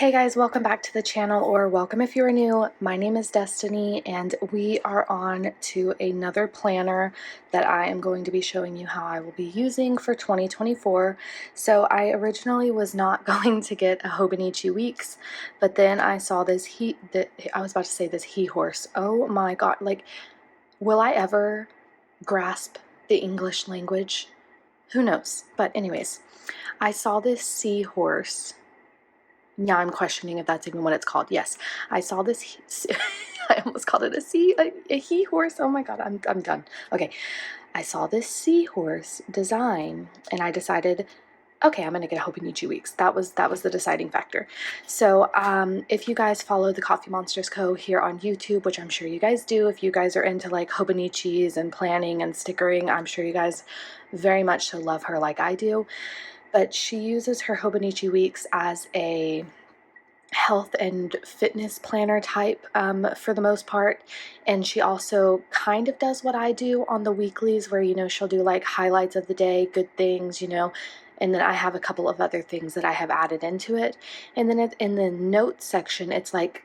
Hey guys, welcome back to the channel, or welcome if you're new. My name is Destiny and we are on to another planner that I am going to be showing you how I will be using for 2024. So I originally was not going to get a Hobonichi Weeks, but then I saw this I was about to say this he horse. Oh my god, like, will I ever grasp the English language? Who knows? But anyways, I saw this seahorse. Yeah, I'm questioning if that's even what it's called. Yes, I saw this. I almost called it a he horse. Oh my god, I'm done. Okay, I saw this seahorse design, and I decided, okay, I'm gonna get a Hobonichi Weeks. That was the deciding factor. So, if you guys follow the Coffee Monsters Co. here on YouTube, which I'm sure you guys do, if you guys are into like Hobonichis and planning and stickering, I'm sure you guys very much so love her like I do. But she uses her Hobonichi Weeks as a health and fitness planner type for the most part, and she also kind of does what I do on the weeklies, where she'll do like highlights of the day, good things, and then I have a couple of other things that I have added into it. And then in the notes section, it's like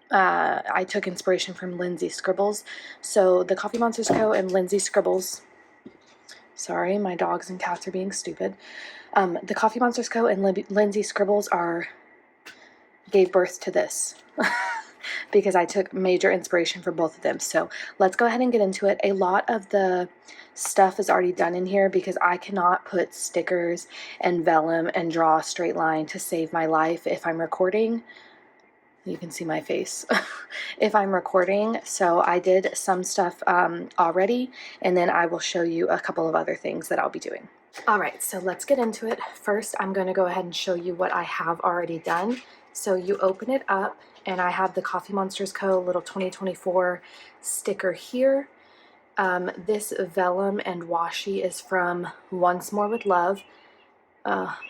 I took inspiration from Lindsay Scribbles. So the Coffee Monsters Co. and Lindsay Scribbles, sorry, my dogs and cats are being stupid. The Coffee Monsters Co. and Lindsay Scribbles gave birth to this because I took major inspiration from both of them. So let's go ahead and get into it. A lot of the stuff is already done in here because I cannot put stickers and vellum and draw a straight line to save my life if I'm recording. You can see my face if I'm recording. So I did some stuff already, and then I will show you a couple of other things that I'll be doing. All right, so let's get into it. First, I'm going to go ahead and show you what I have already done. So you open it up, and I have the Coffee Monsters Co. little 2024 sticker here. This vellum and washi is from Once More with Love.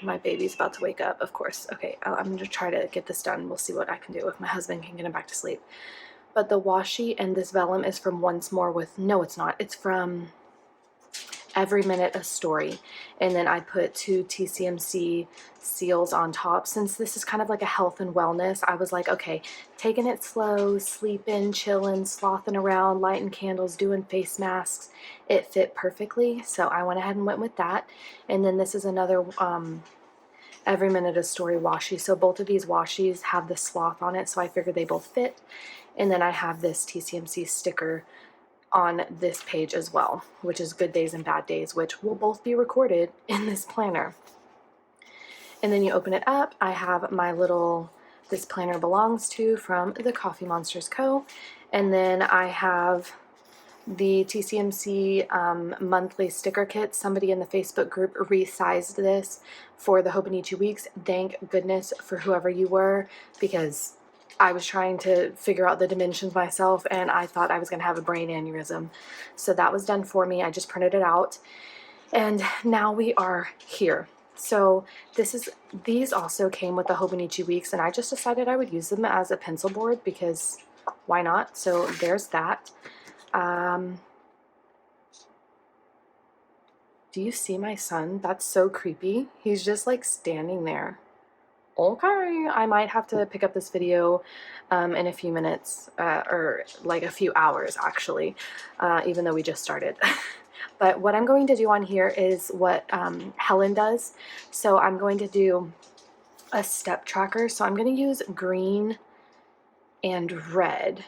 My baby's about to wake up, of course. Okay, I'm going to try to get this done. We'll see what I can do if my husband can get him back to sleep. But the washi and this vellum is from Once More with... No, it's not. It's from Every Minute a Story. And then I put 2 TCMC seals on top. Since this is kind of like a health and wellness, I was like, okay, taking it slow, sleeping, chilling, slothing around, lighting candles, doing face masks, it fit perfectly. So I went ahead and went with that. And then this is another Every Minute a Story washi. So both of these washis have the sloth on it, so I figured they both fit. And then I have this TCMC sticker on this page as well, which is Good Days and Bad Days, which will both be recorded in this planner. And then you open it up. I have my little This Planner Belongs To from the Coffee Monsters Co. And then I have the TCMC monthly sticker kit. Somebody in the Facebook group resized this for the Hobonichi Weeks. Thank goodness for whoever you were, because I was trying to figure out the dimensions myself and I thought I was going to have a brain aneurysm. So that was done for me. I just printed it out. And now we are here. So these also came with the Hobonichi Weeks, and I just decided I would use them as a pencil board because why not? So there's that. Do you see my son? That's so creepy. He's just like standing there. Okay, I might have to pick up this video in a few minutes, or like a few hours actually, even though we just started. But what I'm going to do on here is what Helen does. So I'm going to do a step tracker. So I'm going to use green and red,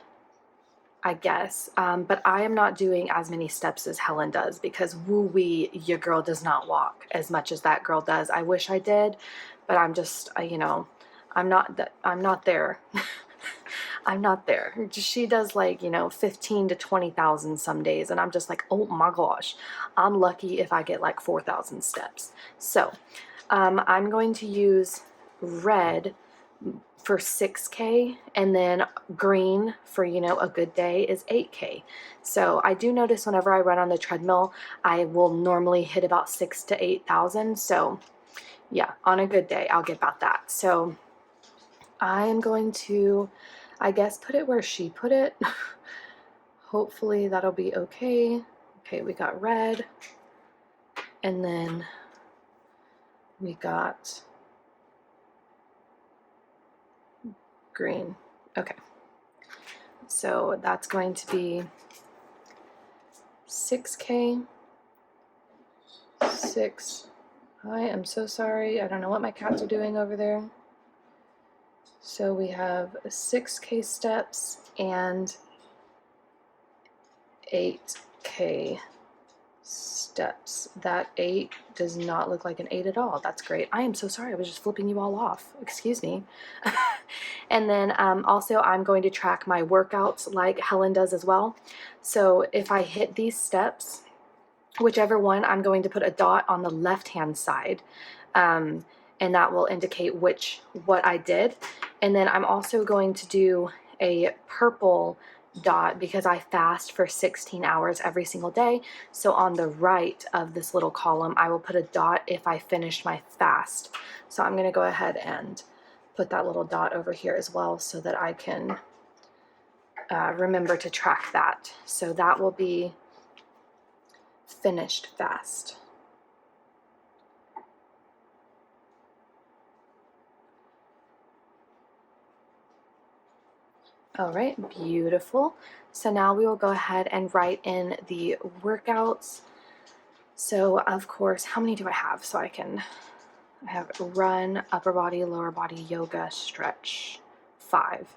I guess, but I am not doing as many steps as Helen does because woo-wee, your girl does not walk as much as that girl does. I wish I did, but I'm just, I'm not there. I'm not there. She does like, 15 to 20,000 some days, and I'm just like, oh my gosh, I'm lucky if I get like 4,000 steps. So I'm going to use red for 6K, and then green for, a good day is 8K. So I do notice whenever I run on the treadmill, I will normally hit about 6,000 to 8,000. So yeah, on a good day, I'll get about that. So I am going to, I guess, put it where she put it. Hopefully that'll be okay. Okay, we got red, and then we got green. Okay. So that's going to be 6K, 6. I am so sorry. I don't know what my cats are doing over there. So we have 6K steps and 8K steps. That 8 does not look like an 8 at all. That's great. I am so sorry. I was just flipping you all off. Excuse me. And then also I'm going to track my workouts like Helen does as well. So if I hit these steps, whichever one, I'm going to put a dot on the left-hand side. And that will indicate what I did. And then I'm also going to do a purple dot because I fast for 16 hours every single day. So on the right of this little column, I will put a dot if I finished my fast. So I'm gonna go ahead and put that little dot over here as well so that I can remember to track that. So that will be finished fast. All right, beautiful. So now we will go ahead and write in the workouts. So of course, how many do I have? So I have run, upper body, lower body, yoga, stretch, 5.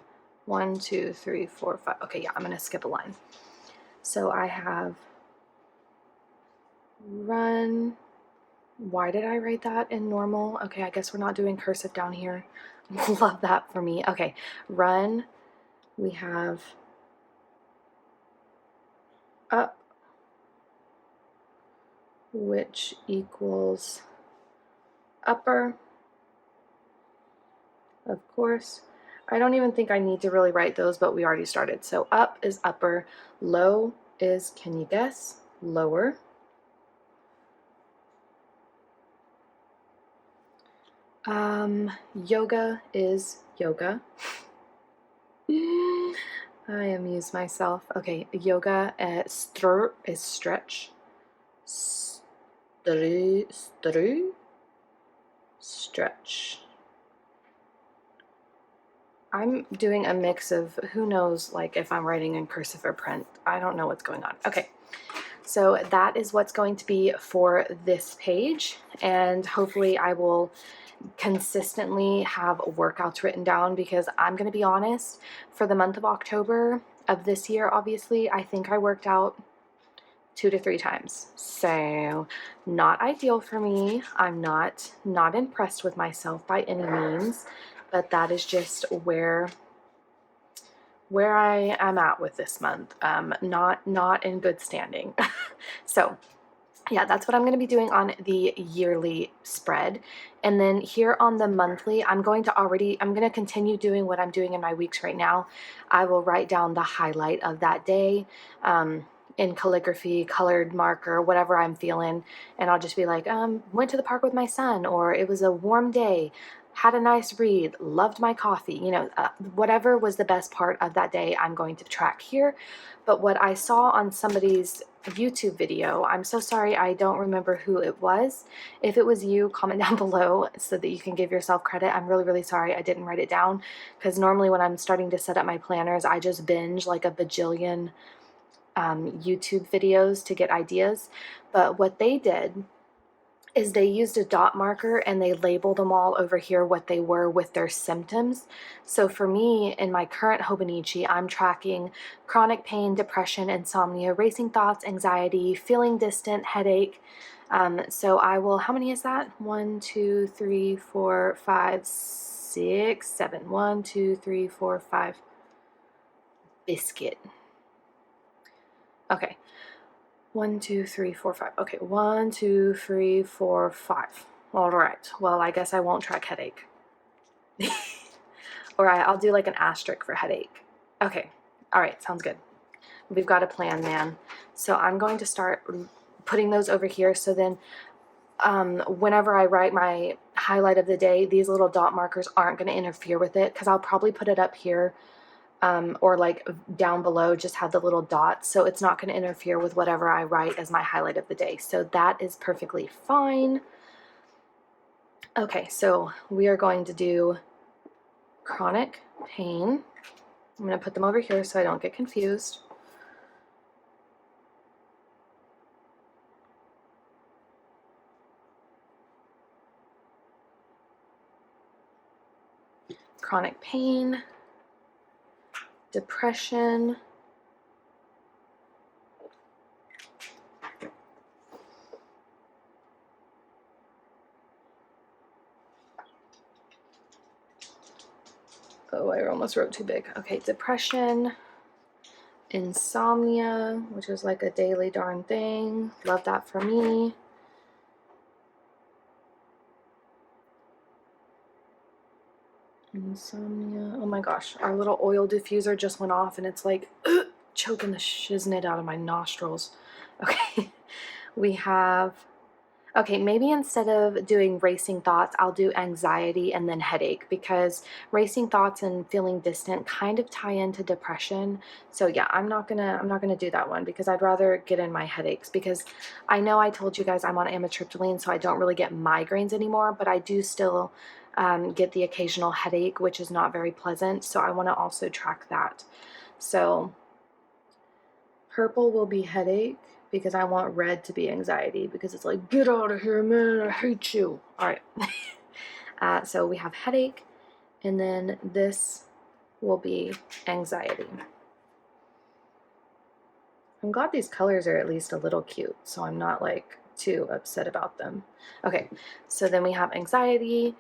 1, 2, 3, 4, 5. Okay, yeah, I'm gonna skip a line. So I have run. Why did I write that in normal? Okay, I guess we're not doing cursive down here. Love that for me. Okay, run. We have up, which equals upper, of course. I don't even think I need to really write those, but we already started. So up is upper, low is, can you guess? Lower. Yoga is yoga. I amuse myself. Okay, yoga, str is stretch. Stretch. I'm doing a mix of who knows, like if I'm writing in cursive or print. I don't know what's going on. Okay, so that is what's going to be for this page, and hopefully I will consistently have workouts written down because I'm going to be honest, for the month of October of this year, obviously, I think I worked out 2 to 3 times. So not ideal for me. I'm not impressed with myself by any means, but that is just where I am at with this month. Not in good standing. So yeah, that's what I'm going to be doing on the yearly spread. And then here on the monthly, I'm going to continue doing what I'm doing in my weeks right now. I will write down the highlight of that day in calligraphy, colored marker, whatever I'm feeling. And I'll just be like, went to the park with my son, or it was a warm day, had a nice read, loved my coffee, whatever was the best part of that day, I'm going to track here. But what I saw on somebody's YouTube video, I'm so sorry, I don't remember who it was. If it was you, comment down below so that you can give yourself credit. I'm really, really sorry I didn't write it down, because normally when I'm starting to set up my planners, I just binge like a bajillion YouTube videos to get ideas. But what they did is they used a dot marker and they labeled them all over here what they were with their symptoms. So for me, in my current Hobonichi, I'm tracking chronic pain, depression, insomnia, racing thoughts, anxiety, feeling distant, headache. So I will, how many is that? 1, 2, 3, 4, 5, 6, 7. 1, 2, 3, 4, 5. Biscuit. Okay. 1, 2, 3, 4, 5. Okay, 1, 2, 3, 4, 5. All right. Well, I guess I won't track headache. Or I'll do like an asterisk for headache. Okay. All right. Sounds good. We've got a plan, man. So I'm going to start putting those over here. So then whenever I write my highlight of the day, these little dot markers aren't going to interfere with it, because I'll probably put it up here. Or like down below, just have the little dots, so it's not going to interfere with whatever I write as my highlight of the day. So that is perfectly fine. Okay, so we are going to do chronic pain. I'm going to put them over here so I don't get confused. Chronic pain, depression, oh, I almost wrote too big. Okay, depression, insomnia, which is like a daily darn thing. Love that for me. Insomnia. Oh my gosh, our little oil diffuser just went off and it's like choking the shiznit out of my nostrils. Okay, we have, okay, maybe instead of doing racing thoughts, I'll do anxiety and then headache, because racing thoughts and feeling distant kind of tie into depression. So yeah, I'm not gonna do that one because I'd rather get in my headaches, because I know I told you guys I'm on amitriptyline, so I don't really get migraines anymore, but I do still get the occasional headache, which is not very pleasant. So I want to also track that. So purple will be headache, because I want red to be anxiety, because it's like, get out of here, man, I hate you. All right. So we have headache, and then this will be anxiety. I'm glad these colors are at least a little cute, so I'm not like too upset about them. Okay, so then we have anxiety.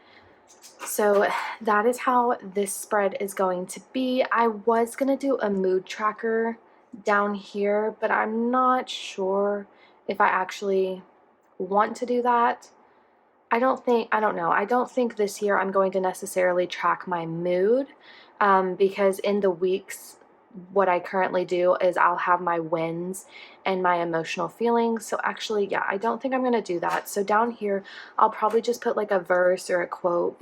So that is how this spread is going to be. I was going to do a mood tracker down here, but I'm not sure if I actually want to do that. I don't know. I don't think this year I'm going to necessarily track my mood, because in the weeks, what I currently do is I'll have my wins and my emotional feelings. So actually, yeah, I don't think I'm going to do that. So down here, I'll probably just put like a verse or a quote,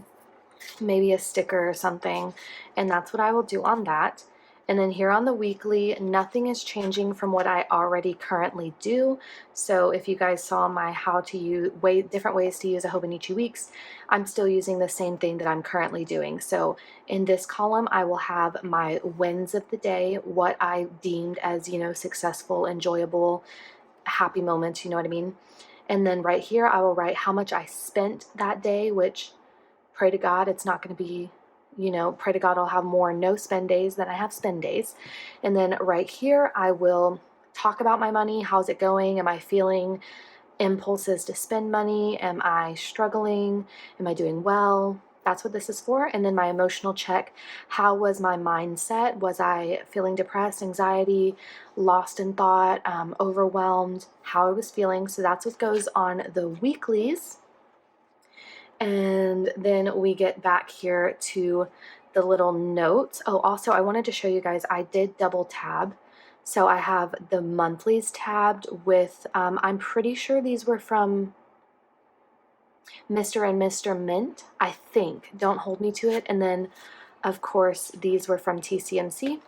maybe a sticker or something, and that's what I will do on that. And then here on the weekly, nothing is changing from what I already currently do. So if you guys saw my how to use different ways to use a Hobonichi weeks, I'm still using the same thing that I'm currently doing. So in this column, I will have my wins of the day, what I deemed as, successful, enjoyable, happy moments, you know what I mean? And then right here, I will write how much I spent that day, which pray to God it's not going to be, pray to God I'll have more no spend days than I have spend days. And then right here, I will talk about my money. How's it going? Am I feeling impulses to spend money? Am I struggling? Am I doing well? That's what this is for. And then my emotional check. How was my mindset? Was I feeling depressed, anxiety, lost in thought, overwhelmed? How I was feeling. So that's what goes on the weeklies. And then we get back here to the little notes. Oh, also, I wanted to show you guys, I did double tab. So I have the monthlies tabbed with, I'm pretty sure these were from Mr. and Mr. Mint, I think. Don't hold me to it. And then, of course, these were from TCMC.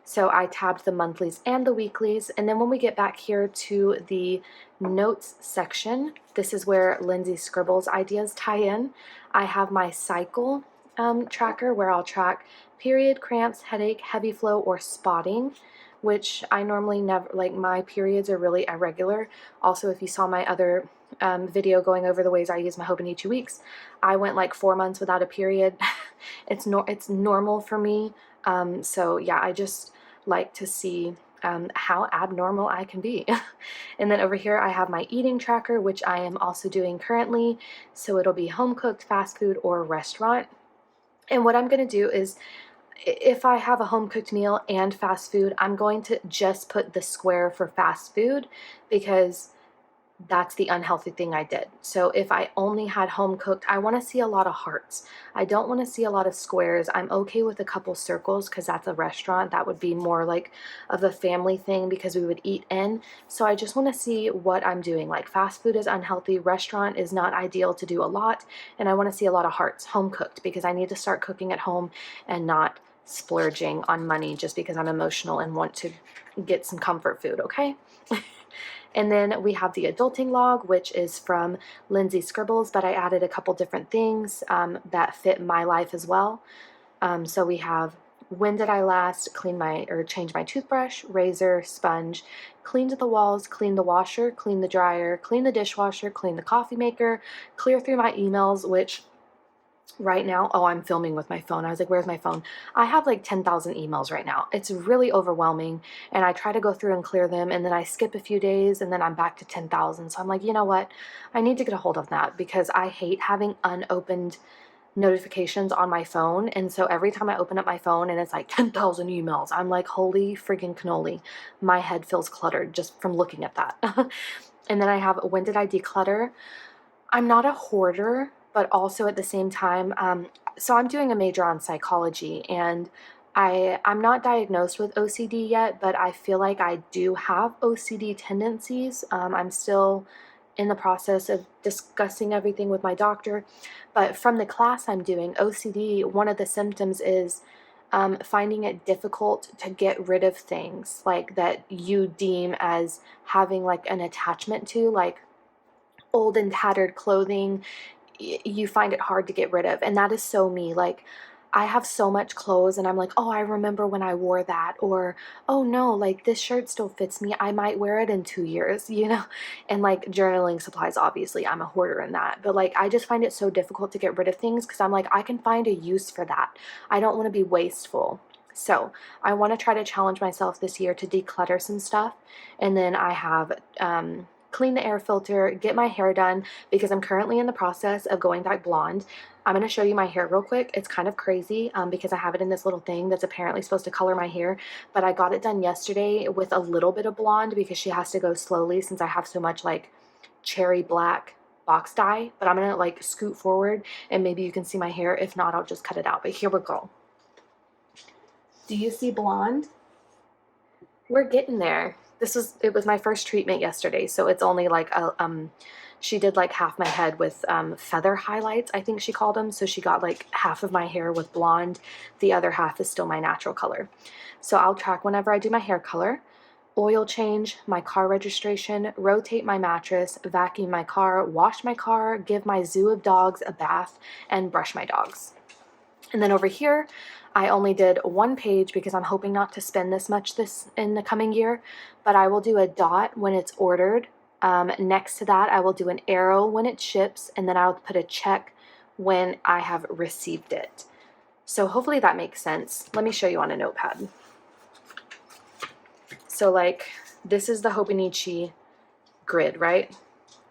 So I tabbed the monthlies and the weeklies. And then when we get back here to the notes section, this is where Lindsay Scribbles ideas tie in. I have my cycle tracker where I'll track period, cramps, headache, heavy flow, or spotting, which I normally never, like my periods are really irregular. Also, if you saw my other video going over the ways I use my Hobonichi weeks, I went like 4 months without a period. It's normal for me. So yeah, I just like to see how abnormal I can be. And then over here I have my eating tracker, which I am also doing currently. So it'll be home cooked, fast food, or restaurant. And what I'm going to do is, if I have a home cooked meal and fast food, I'm going to just put the square for fast food, because that's the unhealthy thing I did. So if I only had home cooked, I want to see a lot of hearts. I don't want to see a lot of squares. I'm okay with a couple circles because that's a restaurant. That would be more like of a family thing because we would eat in. So I just want to see what I'm doing. Like fast food is unhealthy, restaurant is not ideal to do a lot, and I want to see a lot of hearts, home cooked, because I need to start cooking at home and not splurging on money just because I'm emotional and want to get some comfort food, okay? And then we have the adulting log, which is from Lindsay Scribbles, but I added a couple different things that fit my life as well. So we have when did I last change my toothbrush, razor, sponge, cleaned the walls, cleaned the washer, cleaned the dryer, cleaned the dishwasher, cleaned the coffee maker, clear through my emails, which right now, oh, I'm filming with my phone. I was like, where's my phone? I have like 10,000 emails right now. It's really overwhelming, and I try to go through and clear them, and then I skip a few days, and then I'm back to 10,000. So I'm like, you know what? I need to get a hold of that because I hate having unopened notifications on my phone. And so every time I open up my phone and it's like 10,000 emails, I'm like, holy freaking cannoli. My head feels cluttered just from looking at that. And then I have, when did I declutter? I'm not a hoarder, but also at the same time, so I'm doing a major on psychology, and I'm not diagnosed with OCD yet, but I feel like I do have OCD tendencies. I'm still in the process of discussing everything with my doctor, but from the class I'm doing, OCD, one of the symptoms is finding it difficult to get rid of things like that you deem as having like an attachment to, like old and tattered clothing. You find it hard to get rid of. And that is so me. Like, I have so much clothes and I'm like, oh, I remember when I wore that. Or, oh no, like this shirt still fits me. I might wear it in 2 years, you know? And like journaling supplies, obviously, I'm a hoarder in that. But like, I just find it so difficult to get rid of things because I'm like, I can find a use for that. I don't want to be wasteful. So I want to try to challenge myself this year to declutter some stuff. And then I have, clean the air filter, get my hair done because I'm currently in the process of going back blonde. I'm going to show you my hair real quick. It's kind of crazy because I have it in this little thing that's apparently supposed to color my hair, but I got it done yesterday with a little bit of blonde because she has to go slowly since I have so much like cherry black box dye. But I'm going to like scoot forward and maybe you can see my hair. If not, I'll just cut it out. But here we go. Do you see blonde? We're getting there. It was my first treatment yesterday, so it's only like she did like half my head with feather highlights, I think she called them. So she got like half of my hair with blonde, the other half is still my natural color. So I'll track whenever I do my hair color, oil change, my car registration, rotate my mattress, vacuum my car, wash my car, give my zoo of dogs a bath, and brush my dogs. And then over here, I only did one page because I'm hoping not to spend this much in the coming year, but I will do a dot when it's ordered. Next to that, I will do an arrow when it ships, and then I'll put a check when I have received it. So hopefully that makes sense. Let me show you on a notepad. So like, this is the Hobonichi grid, right?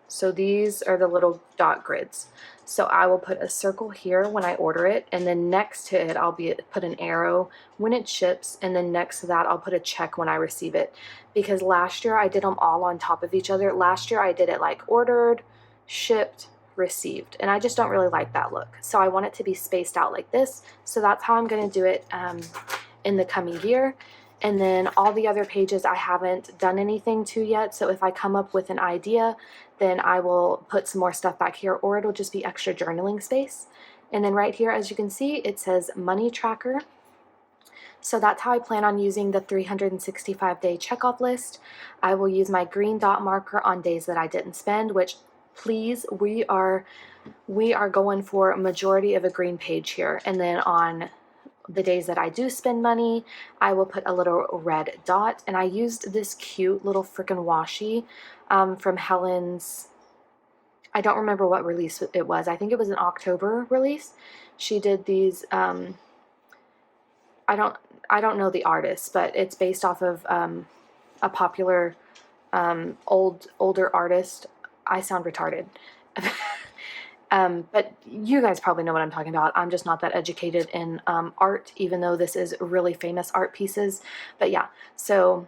So these are the little dot grids. So I will put a circle here when I order it, and then next to it I'll put an arrow when it ships, and then next to that I'll put a check when I receive it. Because last year I did them all on top of each other. Last year I did it like ordered, shipped, received, and I just don't really like that look. So I want it to be spaced out like this. So that's how I'm going to do it in the coming year. And then all the other pages I haven't done anything to yet. So if I come up with an idea, then I will put some more stuff back here, or it'll just be extra journaling space. And then right here, as you can see, it says money tracker. So that's how I plan on using the 365-day checkoff list. I will use my green dot marker on days that I didn't spend, which please, we are going for a majority of a green page here. And then on the days that I do spend money, I will put a little red dot. And I used this cute little freaking washi from Helen's, I don't remember what release it was. I think it was an October release. She did these, I don't know the artist, but it's based off of a popular older artist. I sound retarded. But you guys probably know what I'm talking about. I'm just not that educated in art, even though this is really famous art pieces. But yeah, so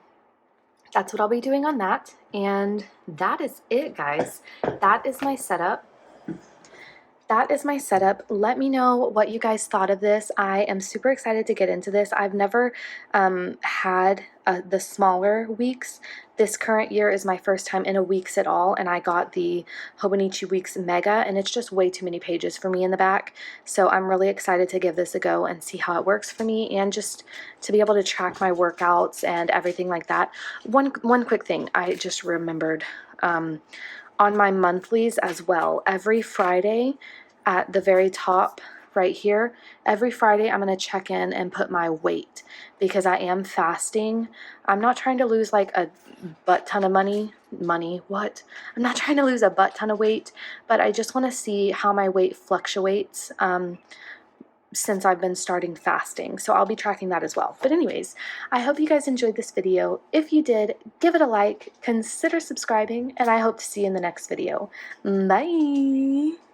that's what I'll be doing on that. And that is it, guys. That is my setup. Let me know what you guys thought of this. I am super excited to get into this. I've never had the smaller weeks. This current year is my first time in a weeks at all, and I got the Hobonichi Weeks Mega, and it's just way too many pages for me in the back. So I'm really excited to give this a go and see how it works for me, and just to be able to track my workouts and everything like that. One quick thing I just remembered. On my monthlies as well, every Friday at the very top right here, every Friday I'm going to check in and put my weight because I am fasting. I'm not trying to lose like a butt ton of what? I'm not trying to lose a butt ton of weight, but I just want to see how my weight fluctuates since I've been starting fasting. So I'll be tracking that as well. But anyways, I hope you guys enjoyed this video. If you did, give it a like, consider subscribing, and I hope to see you in the next video. Bye!